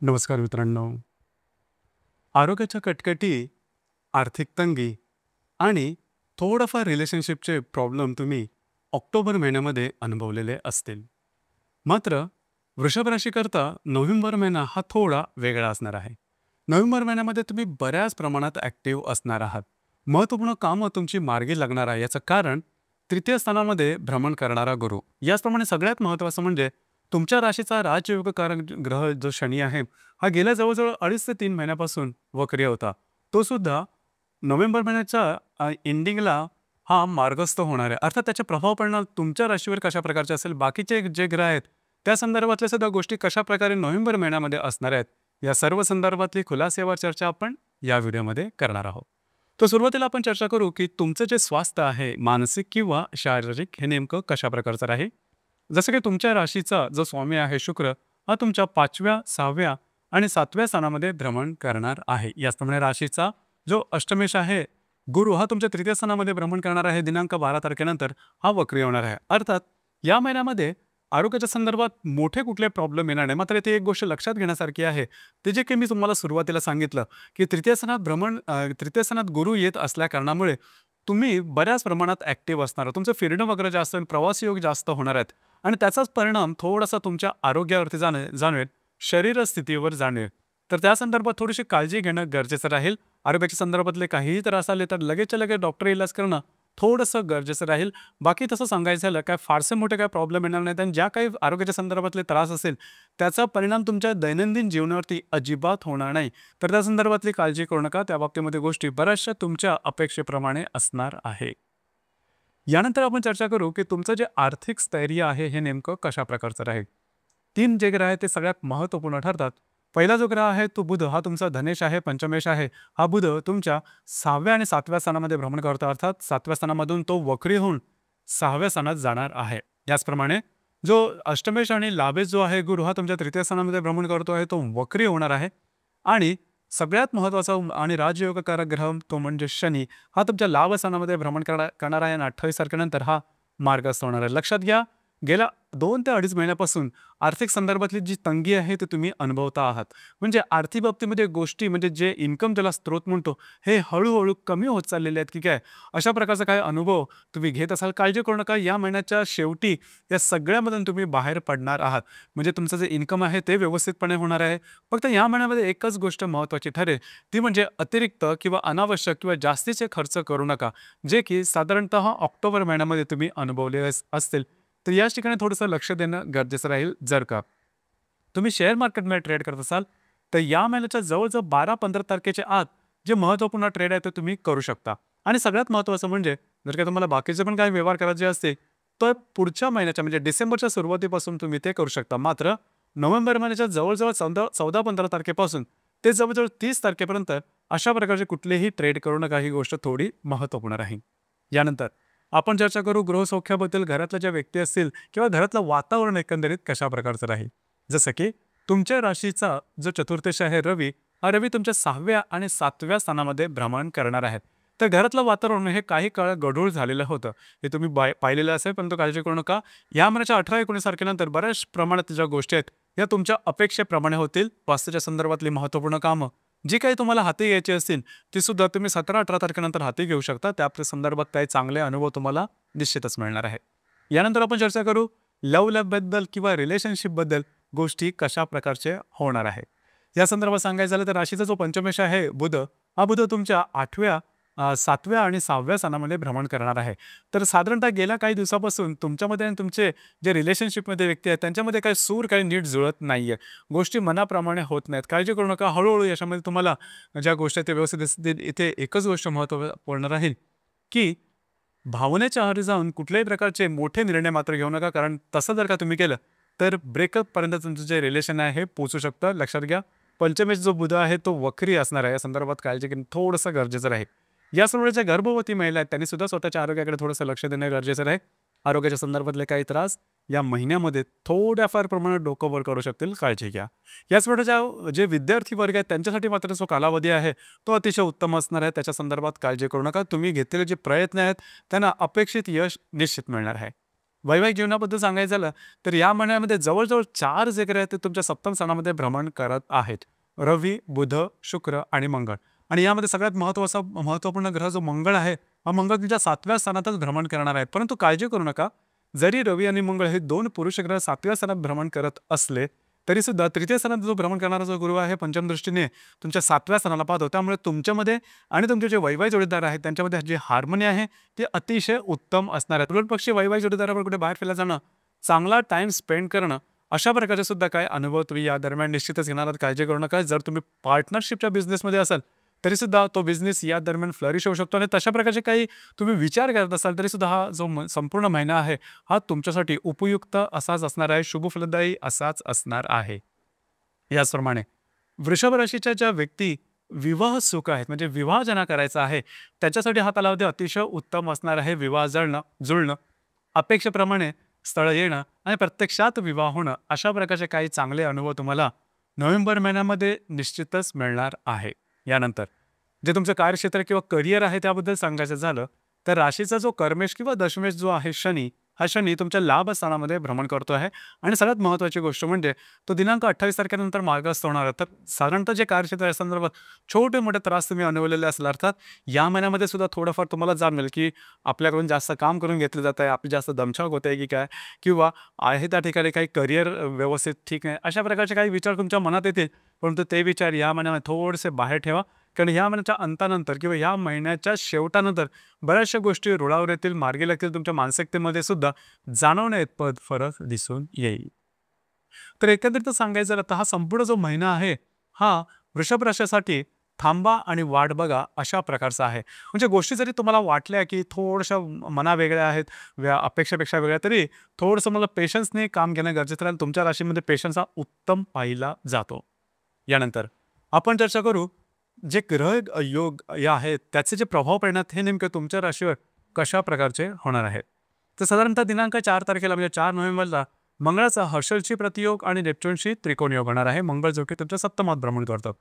नमस्कार मित्रांनो. आरोग्याच्या कटकटी, आर्थिक तंगी आणि थोडंफार रिलेशनशिपचे प्रॉब्लेम तुम्ही ऑक्टोबर महिन्यामध्ये अनुभवलेले असतील. मात्र वृषभ राशीकरता नोव्हेंबर महिना हा थोडा वेगळा असणार आहे. नोव्हेंबर महिन्यामध्ये तुम्ही बऱ्याच प्रमाणात ॲक्टिव्ह असणार आहात. महत्त्वपूर्ण कामं तुमची मार्गी लागणार आहे. याचं कारण तृतीय स्थानामध्ये भ्रमण करणारा गुरु. याचप्रमाणे सगळ्यात महत्त्वाचं म्हणजे तुमच्या राशीचा राजयोगकारक ग्रह जो शनी आहे, हा गेल्या जवळ-जवळ 2.5 ते 3 महिन्यापासून वक्री होता. तो सुद्धा नोव्हेंबर महिन्याच्या एंडिंगला हा मार्गस्थ होणार आहे. अर्थात त्याचे प्रभाव पडणार तुमच्या राशीवर कशा प्रकारचे असेल, बाकीचे जे ग्रह आहेत, त्या संदर्भातल्या सुद्धा गोष्टी कशाप्रकारे नोव्हेंबर महिन्यामध्ये असणार आहेत, या सर्व संदर्भातली खुलासेवर चर्चा आपण या व्हिडिओमध्ये करणार आहोत. तर सुरुवातीला आपण चर्चा करू, की तुमचं जे स्वास्थ्य आहे, मानसिक किंवा शारीरिक, हे नेमकं कशा प्रकारचं राहील. जसं की तुमच्या राशीचा जो स्वामी आहे शुक्र, हा तुमच्या 5व्या, 6व्या आणि 7व्या स्थानामध्ये भ्रमण करणार आहे. याचप्रमाणे राशीचा जो अष्टमेश आहे, गुरु हा तुमच्या तृतीय स्थानामध्ये भ्रमण करणार आहे. दिनांक 12 तारखेनंतर हा वक्री होणार आहे. अर्थात या महिन्यामध्ये आरोग्याच्या संदर्भात मोठे कुठले प्रॉब्लेम येणार नाही. मात्र इथे एक गोष्ट लक्षात घेण्यासारखी आहे, ते जे काही मी तुम्हाला सुरुवातीला सांगितलं, की तृतीय स्थानात गुरु येत असल्या कारणामुळे तुम्ही बऱ्याच प्रमाणात ॲक्टिव्ह असणार आहात. तुमचं फिरणं वगैरे जास्त होईल, प्रवासी योग जास्त होणार आहेत आणि त्याचाच परिणाम थोडासा तुमच्या आरोग्यावरती जाणवेल, शरीर स्थितीवर जाणवेल. तर त्या संदर्भात थोडीशी काळजी घेणं गरजेचं राहील. आरोग्याच्या संदर्भातले काहीही त्रास आले तर लगेचच्या लगेच डॉक्टर इलाज करणं थोडंसं गरजेचं राहील. बाकी तसं सांगायचं झालं काय फारसे मोठे काही प्रॉब्लेम येणार नाहीत आणि ज्या काही आरोग्याच्या संदर्भातले त्रास असेल, त्याचा परिणाम तुमच्या दैनंदिन जीवनावरती अजिबात होणार नाही. तर त्या संदर्भातली काळजी करू नका. त्या बाबतीमध्ये गोष्टी बऱ्याचशा तुमच्या अपेक्षेप्रमाणे असणार आहे. यानंतर आपण चर्चा करू, की तुमचं जे आर्थिक स्थैर्य आहे, हे नेमकं कशा प्रकारचं राहील. 3 जे ग्रह आहेत ते सगळ्यात महत्त्वपूर्ण ठरतात. पहिला जो ग्रह आहे तो बुध, हा तुमचा धनेश आहे, पंचमेश आहे. हा बुध तुमच्या 6व्या आणि 7व्या स्थानामध्ये भ्रमण करतो. अर्थात 7व्या स्थानामधून तो वक्री होऊन 6व्या स्थानात जाणार आहे. याचप्रमाणे जो अष्टमेश आणि लाभेश जो आहे गुरु, हा तुमच्या तृतीय स्थानामध्ये भ्रमण करतो आहे, तो वक्री होणार आहे. आणि सगळ्यात महत्त्वाचा आणि राजयोगकारक ग्रह तो म्हणजे शनी, हा तुमच्या लाभ स्थानामध्ये भ्रमण करणार आहे आणि 28 तारखेनंतर हा मार्गस्थ होणार आहे. लक्षात घ्या, गेल्या 2 ते 2.5 महिन्यापासून आर्थिक संदर्भातली जी तंगी आहे ती तुम्ही अनुभवता आहात. म्हणजे आर्थिक बाबतीमध्ये गोष्टी म्हणजे जे इन्कम ज्याला स्रोत म्हणतो, हे हळू-हळू कमी होत चाललेले आहेत की काय? अशा प्रकारचा काही अनुभव तुम्ही घेत असाल. काळजी करू नका. या महिन्याच्या शेवटी या सगळ्यामधून तुम्ही बाहेर पडणार आहात. म्हणजे तुमचं जे इन्कम आहे ते व्यवस्थितपणे होणार आहे. फक्त या महिन्यामध्ये एकच गोष्ट महत्त्वाची ठरेल, ती म्हणजे अतिरिक्त किंवा अनावश्यक किंवा जास्तीचे खर्च करू नका, जे की साधारणतः ऑक्टोबर महिन्यामध्ये तुम्ही अनुभवले असतील. तर याच ठिकाणी थोडंसं लक्ष देणं गरजेचं राहील. जर का तुम्ही शेअर मार्केटमध्ये ट्रेड करत असाल, तर या महिन्याच्या जवळ-जवळ 12-15 तारखेच्या आत जे महत्त्वपूर्ण ट्रेड आहे ते तुम्ही करू शकता. आणि सगळ्यात महत्त्वाचं म्हणजे जर का तुम्हाला बाकीचे पण काही व्यवहार करायचे असतील, तर पुढच्या महिन्याच्या म्हणजे डिसेंबरच्या सुरुवातीपासून तुम्ही ते करू शकता. मात्र नोव्हेंबर महिन्याच्या जवळ-जवळ 14-15 तारखेपासून ते जवळ-जवळ 30 तारखेपर्यंत अशा प्रकारचे कुठलेही ट्रेड करू नका. ही गोष्ट थोडी महत्त्वपूर्ण राहील. यानंतर आपण चर्चा करू गृहसौख्याबद्दल. घरातल्या ज्या व्यक्ती असतील किंवा घरातलं वातावरण एकंदरीत कशा प्रकारचं राहील. जसं की तुमच्या राशीचा जो चतुर्थेश आहे रवी, हा रवी तुमच्या 6व्या आणि 7व्या स्थानामध्ये भ्रमण करणार आहेत. तर घरातलं वातावरण हे काही काळ गढूळ झालेलं होतं. हे तुम्ही पाहिलेलं असेल, परंतु काळजी करू नका. या महिन्याच्या 18-19 तारखेनंतर बऱ्याच प्रमाणात ज्या गोष्टी आहेत, या तुमच्या अपेक्षेप्रमाणे होतील. वास्तूच्या संदर्भातली महत्त्वपूर्ण कामं जी काही तुम्हाला हाती घ्यायची असतील, ती सुद्धा तुम्ही 17-18 तारखेनंतर हाती घेऊ शकता. त्या संदर्भात काही चांगले अनुभव तुम्हाला निश्चितच मिळणार आहे. यानंतर आपण चर्चा करू लव्ह लाईफबद्दल किंवा रिलेशनशिपबद्दल. गोष्टी कशा प्रकारचे होणार आहे या संदर्भात सांगायचं झालं तर राशीचा जो पंचमेश आहे बुध, हा बुध तुमच्या 8व्या 7व्या आणि 6व्या स्थानामध्ये भ्रमण करणार आहे. तर साधारणतः गेल्या काही दिवसापासून तुमच्यामध्ये आणि तुमचे जे रिलेशनशिपमध्ये व्यक्ती आहेत त्यांच्यामध्ये काही सूर काही नीट जुळत नाहीये. गोष्टी मनाप्रमाणे होत नाहीत. काळजी करू नका. हळूहळू याच्यामध्ये तुम्हाला ज्या गोष्टी आहेत त्या व्यवस्थित दिसतील. इथे एकच गोष्ट महत्त्वपूर्ण राहील, की भावनेच्या आहारी जाऊन कुठल्याही प्रकारचे मोठे निर्णय मात्र घेऊ नका. कारण तसं जर का तुम्ही केलं तर ब्रेकअपपर्यंत तुमचं जे रिलेशन आहे हे पोहोचू शकतं. लक्षात घ्या. पंचमेश जो बुध आहे तो वक्री असणार आहे. या संदर्भात काळजी घेणं थोडंसं गरजेचं राहील. यासोबत ज्या गर्भवती महिला आहेत त्यांनी सुद्धा स्वतःच्या आरोग्याकडे थोडंसं लक्ष देणं गरजेचं राहील. आरोग्याच्या संदर्भातले काही त्रास या महिन्यामध्ये थोड्याफार प्रमाणात डोकं वर करू शकतील. काळजी घ्या. याचबरोबर जे विद्यार्थी वर्ग आहेत त्यांच्यासाठी मात्र जो कालावधी आहे तो अतिशय उत्तम असणार आहे. त्याच्या संदर्भात काळजी करू नका. तुम्ही घेतलेले जे प्रयत्न आहेत त्यांना अपेक्षित यश निश्चित मिळणार आहे. वैवाहिक जीवनाबद्दल सांगायचं झालं तर या महिन्यामध्ये जवळजवळ 4 जे ग्रह आहेत ते तुमच्या सप्तम स्थानामध्ये भ्रमण करत आहेत. रवी, बुध, शुक्र आणि मंगळ. आणि यामध्ये सगळ्यात महत्त्वपूर्ण ग्रह जो मंगळ आहे, हा मंगळ तुमच्या 7व्या स्थानातच भ्रमण करणार आहे. परंतु काळजी करू नका. जरी रवी आणि मंगळ हे 2 पुरुष ग्रह 7व्या स्थानात भ्रमण करत असले, तरी सुद्धा तृतीय स्थानात जो भ्रमण करणारा जो गुरु आहे पंचम दृष्टीने तुमच्या 7व्या स्थानाला पाहतो. त्यामुळे तुमच्यामध्ये आणि तुमचे जे वैवाहिक जोडीदार आहेत त्यांच्यामध्ये जी हार्मनी आहे ती अतिशय उत्तम असणार आहे. उलटपक्षी वैवाहिक जोडीदाराबरोबर कुठे बाहेर फिरायला जाणं, चांगला टाइम स्पेंड करणं, अशा प्रकारचे सुद्धा काही अनुभव तुम्ही या दरम्यान निश्चितच घेणार आहात. काळजी करू नका. जर तुम्ही पार्टनरशिपच्या बिझनेसमध्ये असाल तरी सुद्धा तो बिझनेस या दरम्यान फ्लरिश होऊ शकतो आणि तशा प्रकारचे काही तुम्ही विचार करत असाल तरी सुद्धा हा जो संपूर्ण महिना आहे हा तुमच्यासाठी उपयुक्त असाच असणार आहे, शुभफलदायी असाच असणार आहे. याचप्रमाणे वृषभ राशीच्या ज्या व्यक्ती विवाह सुख आहेत म्हणजे विवाह ज्यांना करायचा आहे त्याच्यासाठी हा कालावधी अतिशय उत्तम असणार आहे. विवाह जुळणं, अपेक्षेप्रमाणे स्थळ येणं आणि प्रत्यक्षात विवाह होणं, अशा प्रकारचे काही चांगले अनुभव तुम्हाला नोव्हेंबर महिन्यामध्ये निश्चितच मिळणार आहे. यानंतर जे तुमचं कार्यक्षेत्र किंवा करिअर आहे त्याबद्दल सांगायचं झालं तर राशीचा जो कर्मेश किंवा दशमेश जो आहे शनी, हा शनी तुमच्या लाभ स्थानामध्ये भ्रमण करतो आहे. आणि सगळ्यात महत्त्वाची गोष्ट म्हणजे तो दिनांक 28 तारखेनंतर मार्गस्थ होणार आहे. तर साधारणतः जे कार्यक्षेत्र या संदर्भात छोटे मोठे त्रास तुम्ही अनुभवलेले असेल, अर्थात या महिन्यामध्ये सुद्धा थोडंफार तुम्हाला जाणवेल की आपल्याकडून जास्त काम करून घेतलं जात आहे, आपली जास्त दमछाक होत आहे की काय, किंवा आहे त्या ठिकाणी काही करिअर व्यवस्थित ठीक आहे, अशा प्रकारचे काही विचार तुमच्या मनात येतील. परंतु ते विचार या महिन्यामध्ये थोडेसे बाहेर ठेवा. कारण ह्या महिन्याच्या अंतानंतर किंवा ह्या महिन्याच्या शेवटानंतर बऱ्याचशा गोष्टी रुळावर येतील, मार्गी लागतील. तुमच्या मानसिकतेमध्ये सुद्धा जाणवण्याइतपत फरक दिसून येईल. तर एकंदरीत सांगायचं झालं तर हा संपूर्ण जो महिना आहे हा वृषभ राशीसाठी थांबा आणि वाट बघा अशा प्रकारचा आहे. म्हणजे गोष्टी जरी तुम्हाला वाटल्या की थोड्याशा मनावेगळ्या आहेत, अपेक्षेपेक्षा वेगळ्या, तरी थोडंसं मला पेशन्सने काम घेणं गरजेचं आहे. तुमच्या राशीमध्ये पेशन्स हा उत्तम पाहिला जातो. यानंतर आपण चर्चा करू जे ग्रह योग या आहेत त्याचे जे प्रभाव पडणार हे नेमकं तुमच्या राशीवर कशा प्रकारचे होणार आहेत. तर साधारणतः दिनांक 4 तारखेला म्हणजे 4 नोव्हेंबरला मंगळाचा हर्षलशी प्रतियोग आणि नेपच्यूनशी त्रिकोण योग होणार आहे. मंगळ जो की तुमच्या सप्तमात भ्रमण करतात.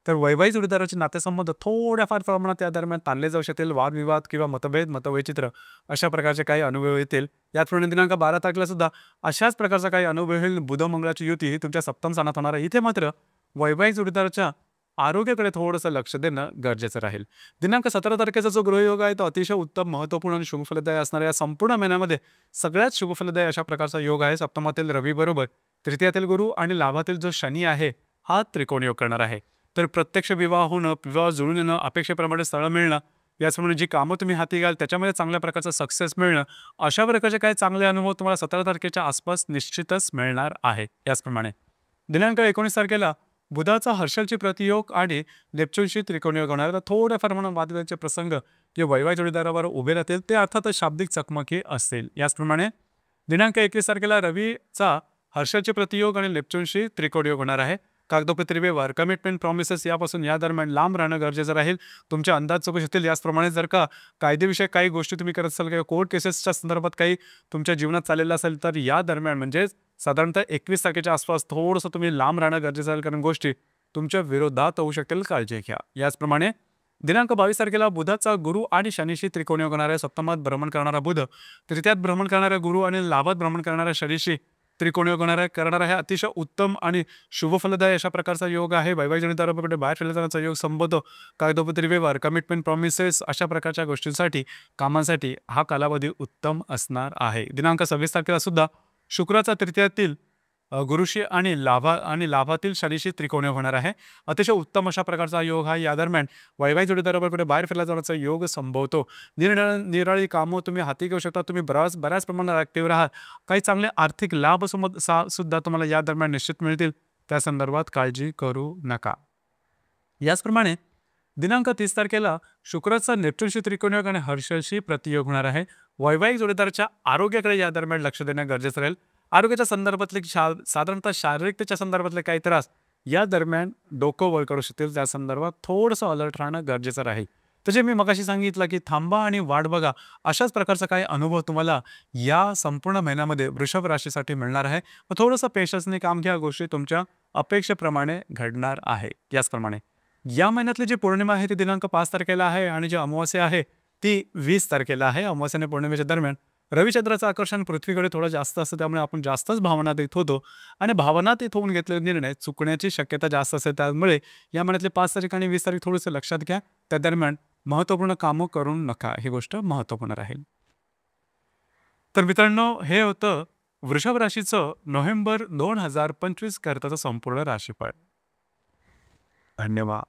तर वैवाहिक जोडीदाराचे नातेसंबंध थोड्याफार प्रमाणात या दरम्यान ताणले जाऊ शकतील. वादविवाद किंवा मतभेद, मतवैचित्र अशा प्रकारचे काही अनुभव येतील. याचप्रमाणे दिनांक 12 तारखेला सुद्धा अशाच प्रकारचा काही अनुभव येईल. बुध मंगळाची युती ही तुमच्या सप्तम स्थानात होणार आहे. इथे मात्र वैवाहिक जोडीदाराच्या आरोग्याकडे थोडंसं लक्ष देणं गरजेचं राहील. दिनांक 17 तारखेचा जो गृहयोग आहे तो अतिशय उत्तम, महत्त्वपूर्ण आणि शुभफलदायी असणाऱ्या या संपूर्ण महिन्यामध्ये सगळ्यात शुभफलदायी अशा प्रकारचा योग आहे. सप्तमातील रवी बरोबर तृतीयातील गुरु आणि लाभातील जो शनी आहे हा त्रिकोण योग करणार आहे. तर प्रत्यक्ष विवाह होणं, विवाह जुळून येणं, अपेक्षेप्रमाणे स्थळ मिळणं, याचप्रमाणे जी कामं तुम्ही हाती घ्याल त्याच्यामध्ये चांगल्या प्रकारचा सक्सेस मिळणं, अशा प्रकारचे काही चांगले अनुभव तुम्हाला 17 तारखेच्या आसपास निश्चितच मिळणार आहे. याचप्रमाणे दिनांक 19 तारखेला बुधाचा हर्षलची प्रतियोग आणि नेपच्यूनशी त्रिकोणयोग होणार. तर थोड्याफार म्हणून वादविवादाचे प्रसंग जे वैवाहिक जोडीदारावर उभे राहतील ते अर्थातच शाब्दिक चकमकी असतील. याचप्रमाणे दिनांक 21 तारखेला रवीचा हर्षलचे प्रतियोग आणि नेपच्यूनशी त्रिकोणयोग होणार आहे. कागदोपत्री व्यवहार, कमिटमेंट, प्रॉमिसेस यापासून या दरम्यान लांब राहणं गरजेचं राहील. तुमचे अंदाज चुकू शकतील. याचप्रमाणे जर का कायदेविषयक काही गोष्टी तुम्ही करत असाल किंवा कोर्ट केसेसच्या संदर्भात काही तुमच्या जीवनात चाललेलं असेल तर या दरम्यान म्हणजे साधारणतः 21 तारखेच्या आसपास थोडंसं तुम्ही लांब राहणं गरजेचं आहे, कारण गोष्टी तुमच्या विरोधात होऊ शकतील. काळजी घ्या. याचप्रमाणे दिनांक 22 तारखेला बुधाचा गुरु आणि शनीशी त्रिकोणयोग होणार आहे. सप्तमात भ्रमण करणारा बुध तृतीयात भ्रमण करणारा गुरु आणि लाभात भ्रमण करणाऱ्या शनीशी त्रिकोणयोग करणार आहे. अतिशय उत्तम आणि शुभफलदायी अशा प्रकारचा योग आहे. वैवाहिक जोडीदाराकडे बाहेर फिरला जाण्याचा योग संबोधतो. कागदोपत्री व्यवहार, कमिटमेंट, प्रॉमिसेस अशा प्रकारच्या गोष्टींसाठी, कामांसाठी हा कालावधी उत्तम असणार आहे. दिनांक 26 तारखेला सुद्धा शुक्राचा तृतीयातील गुरुशी आणि लाभातील शनीशी त्रिकोणयोग होणार आहे. अतिशय उत्तम अशा प्रकारचा योग हा या दरम्यान वैवाहिक जोडीदाराबरोबर बाहेर फिरला जाण्याचा योग संभवतो. निराळी कामं तुम्ही हाती घेऊ शकता. तुम्ही बऱ्याच प्रमाणात ॲक्टिव्ह राहा. काही चांगले आर्थिक लाभ सुद्धा तुम्हाला या दरम्यान निश्चित मिळतील. त्या संदर्भात काळजी करू नका. याचप्रमाणे दिनांक 30 तारखेला शुक्राचा नेपच्यूनशी त्रिकोणयोग आणि हर्षलशी प्रतियोग होणार आहे. वैवाहिक जोडीदाराच्या आरोग्याकडे या दरम्यान लक्ष देणं गरजेचं राहील. आरोग्याच्या संदर्भातले साधारणतः शारीरिकतेच्या संदर्भातले काही त्रास या दरम्यान डोकं वर करू शकतील. त्या संदर्भात थोडंसं अलर्ट राहणं गरजेचं राहील. तसे मी मगाशी सांगितलं की थांबा आणि वाट बघा अशाच प्रकारचा काही अनुभव तुम्हाला या संपूर्ण महिन्यामध्ये वृषभ राशीसाठी मिळणार आहे. मग थोडंसं पेशन्सने काम घ्या. गोष्टी तुमच्या अपेक्षेप्रमाणे घडणार आहे. याचप्रमाणे या महिन्यातली जी पौर्णिमा आहे ती दिनांक 5 तारखेला आहे आणि जी अमावास्या आहे ती 20 तारखेला आहे. अमावास्या आणि पौर्णिमेच्या दरम्यान रविचंद्राचं आकर्षण पृथ्वीकडे थोडं जास्त असतं, त्यामुळे आपण जास्तच भावनातीत होतो आणि भावनातीत होऊन घेतलेले निर्णय चुकण्याची शक्यता जास्त असते. त्यामुळे या महिन्यातले 5 तारीख आणि 20 तारीख थोडंसं लक्षात घ्या. त्या दरम्यान महत्त्वपूर्ण कामं करू नका. ही गोष्ट महत्त्वपूर्ण राहील. तर मित्रांनो, हे होतं वृषभ राशीचं नोव्हेंबर 2025 करताचं संपूर्ण राशीफळ. धन्यवाद.